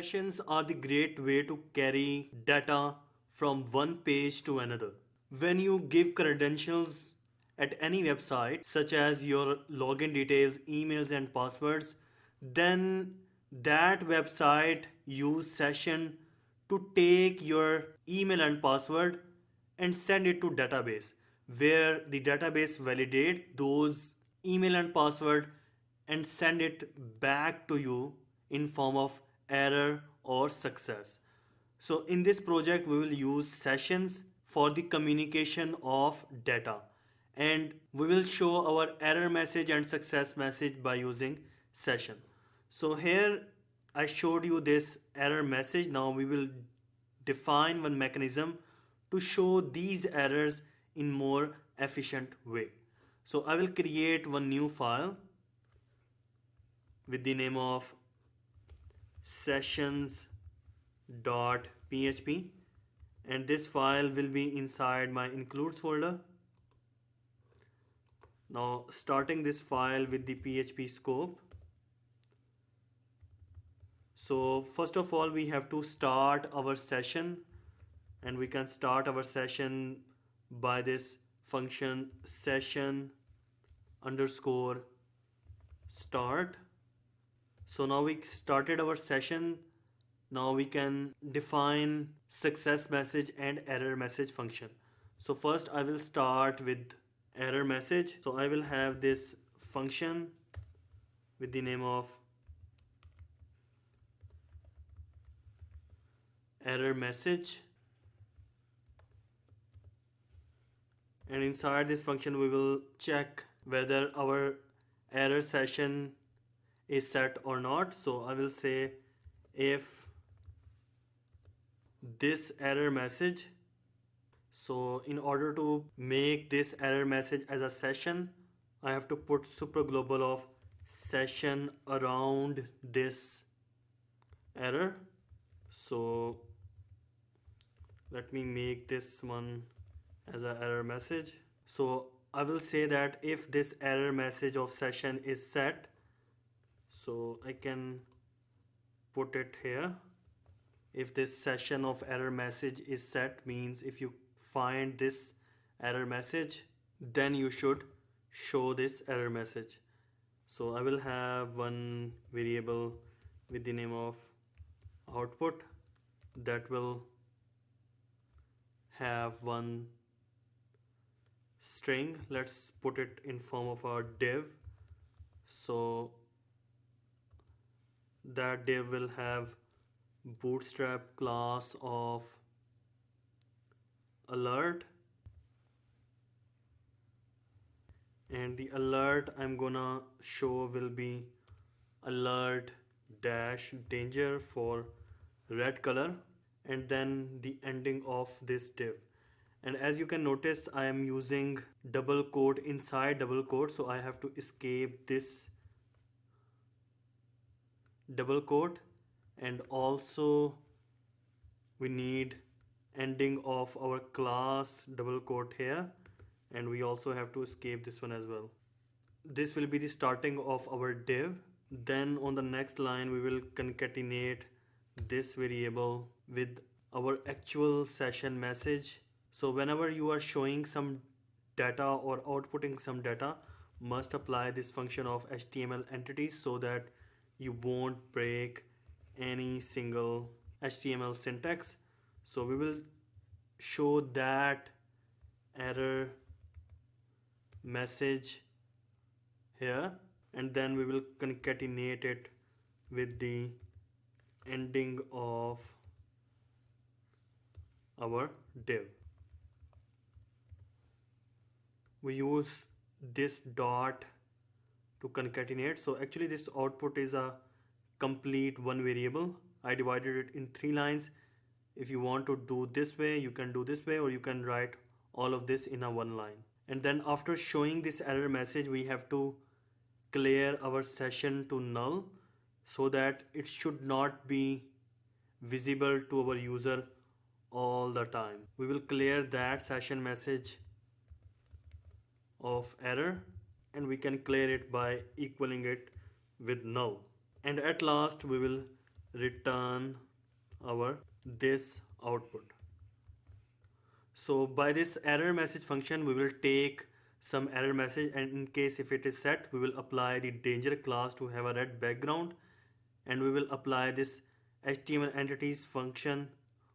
Sessions are the great way to carry data from one page to another. When you give credentials at any website, such as your login details, emails, and passwords, then that website use session to take your email and password and send it to database, where the database validate those email and password and send it back to you in form of error or success. So in this project we will use sessions for the communication of data, and we will show our error message and success message by using session. So here I showed you this error message. Now we will define one mechanism to show these errors in more efficient way. So I will create one new file with the name of sessions.php, and this file will be inside my includes folder. Now starting this file with the PHP scope. So first of all we have to start our session, and we can start our session by this function session underscore start. So now we started our session. Now we can define success message and error message function. So first I will start with error message. So I will have this function with the name of error message, and inside this function we will check whether our error session is set or not. So I will say if this error message, so in order to make this error message as a session, I have to put super global of session around this error. So let me make this one as an error message. So I will say that if this error message of session is set, so I can put it here. If this session of error message is set, means if you find this error message, then you should show this error message. So I will have one variable with the name of output that will have one string. Let's put it in form of our div. So that div will have bootstrap class of alert, and the alert I'm gonna show will be alert dash danger for red color, and then the ending of this div. And as you can notice, I am using double quote inside double quote, so I have to escape this double quote, and also we need ending of our class double quote here, and we also have to escape this one as well. This will be the starting of our div. Then on the next line we will concatenate this variable with our actual session message. So whenever you are showing some data or outputting some data, must apply this function of HTML entities so that you won't break any single HTML syntax. So we will show that error message here, and then we will concatenate it with the ending of our div. We use this dot to concatenate. So actually this output is a complete one variable. I divided it in 3 lines. If you want to do this way, you can do this way, or you can write all of this in a one line. And then after showing this error message, we have to clear our session to null so that it should not be visible to our user all the time. We will clear that session message of error, and we can clear it by equaling it with null. And at last we will return our this output. So by this error message function, we will take some error message, and in case if it is set, we will apply the danger class to have a red background, and we will apply this HTML entities function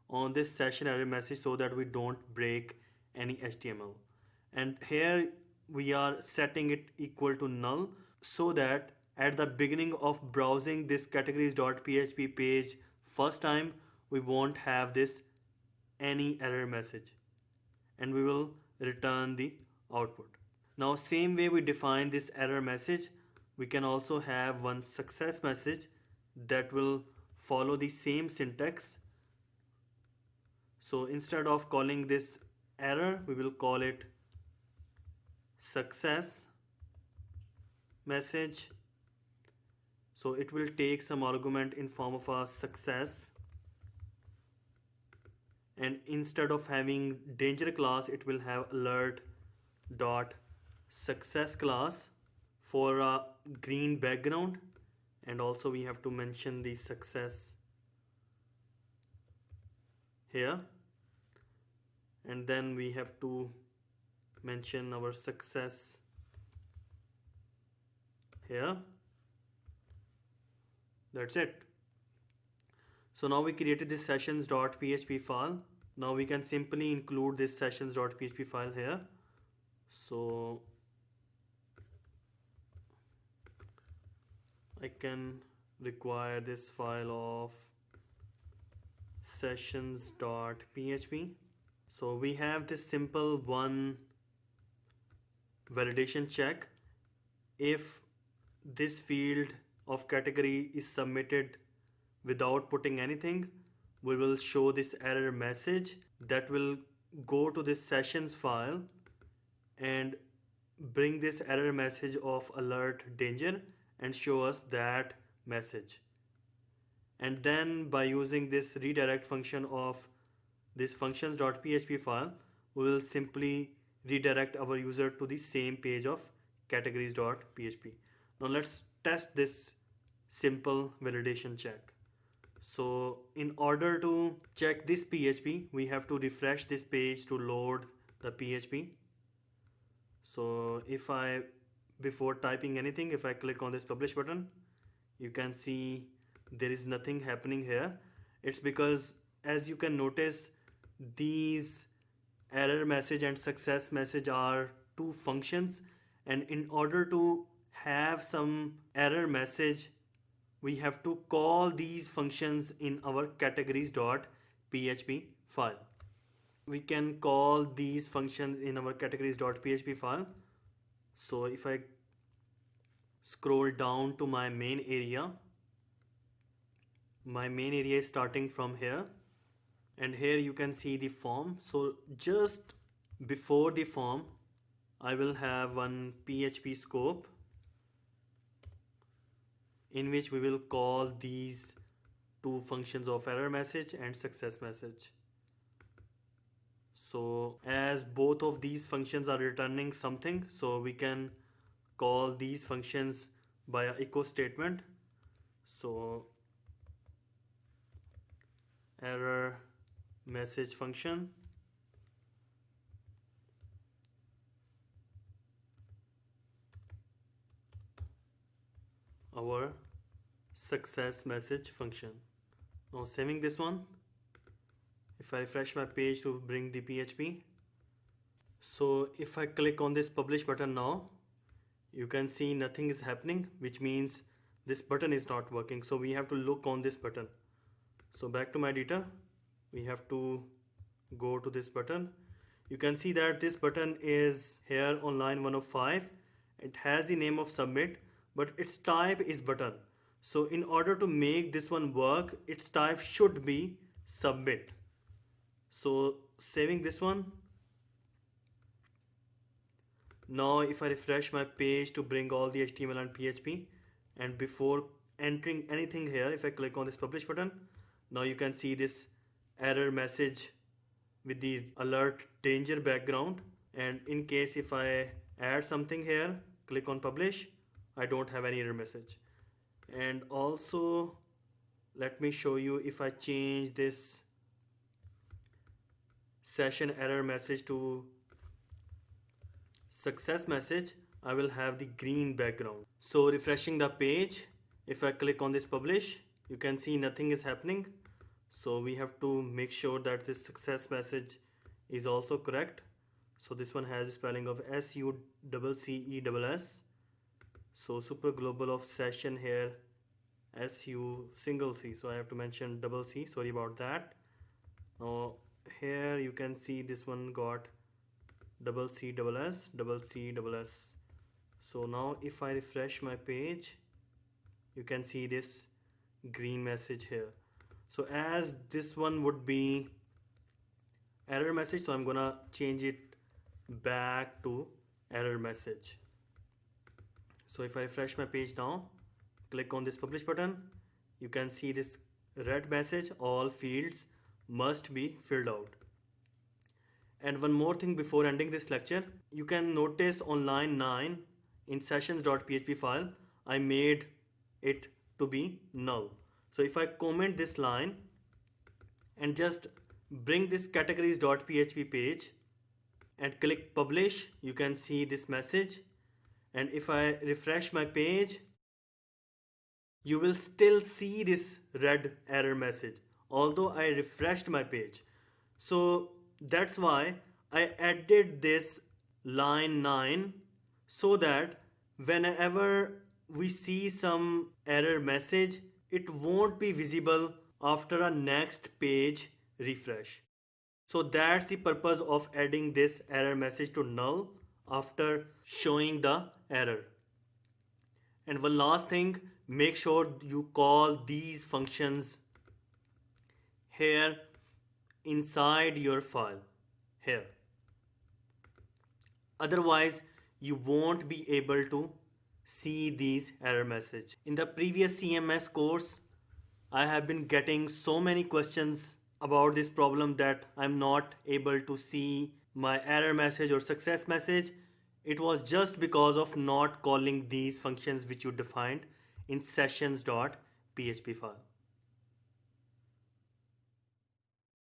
on this session error message so that we don't break any HTML. And here we are setting it equal to null so that at the beginning of browsing this categories.php page first time, we won't have this any error message, and we will return the output. Now same way we define this error message, we can also have one success message that will follow the same syntax. So instead of calling this error, we will call it success message. So it will take some argument in form of a success, and instead of having danger class, it will have alert dot success class for a green background, and also we have to mention the success here, and then we have to mention our success here. That's it. So now we created this sessions.php file. Now we can simply include this sessions.php file here. So I can require this file of sessions.php. So we have this simple one validation check. If this field of category is submitted without putting anything, we will show this error message that will go to this sessions file and bring this error message of alert danger and show us that message. And then by using this redirect function of this functions.php file, we will simply redirect our user to the same page of categories.php. Now let's test this simple validation check. So in order to check this PHP, we have to refresh this page to load the PHP. So if I, before typing anything, if I click on this publish button, you can see there is nothing happening here. It's because, as you can notice, these error message and success message are two functions, and in order to have some error message, we have to call these functions in our categories.php file. We can call these functions in our categories.php file. So if I scroll down to my main area is starting from here, and here you can see the form. So just before the form, I will have one PHP scope in which we will call these two functions of error message and success message. So as both of these functions are returning something, so we can call these functions by a echo statement. So error message function, our success message function. Now saving this one, if I refresh my page to bring the PHP, so if I click on this publish button now, you can see nothing is happening, which means this button is not working. So we have to look on this button. So back to my data, we have to go to this button. You can see that this button is here on line 105. It has the name of submit, but its type is button. So in order to make this one work, its type should be submit. So saving this one. Now if I refresh my page to bring all the HTML and PHP, and before entering anything here, if I click on this publish button, now you can see this error message with the alert danger background. And in case if I add something here, click on publish, I don't have any error message. And also let me show you. If I change this session error message to success message, I will have the green background. So refreshing the page, if I click on this publish, you can see nothing is happening. So we have to make sure that this success message is also correct. So this one has spelling of SUCCESS. So super global of session here, SU single C. So I have to mention double C, sorry about that. Now here you can see this one got double C double S, double C double S. So now if I refresh my page, you can see this green message here. So as this one would be error message, so I'm gonna change it back to error message. So if I refresh my page now, click on this publish button, you can see this red message, all fields must be filled out. And one more thing before ending this lecture, you can notice on line 9 in sessions.php file, I made it to be null. So if I comment this line and just bring this categories.php page and click publish, you can see this message. And if I refresh my page, you will still see this red error message, although I refreshed my page. So that's why I added this line 9 so that whenever we see some error message, it won't be visible after a next page refresh. So that's the purpose of adding this error message to null after showing the error. And one last thing, make sure you call these functions here inside your file here. Otherwise, you won't be able to see these error message. In the previous CMS course, I have been getting so many questions about this problem that I'm not able to see my error message or success message. It was just because of not calling these functions which you defined in sessions.php file.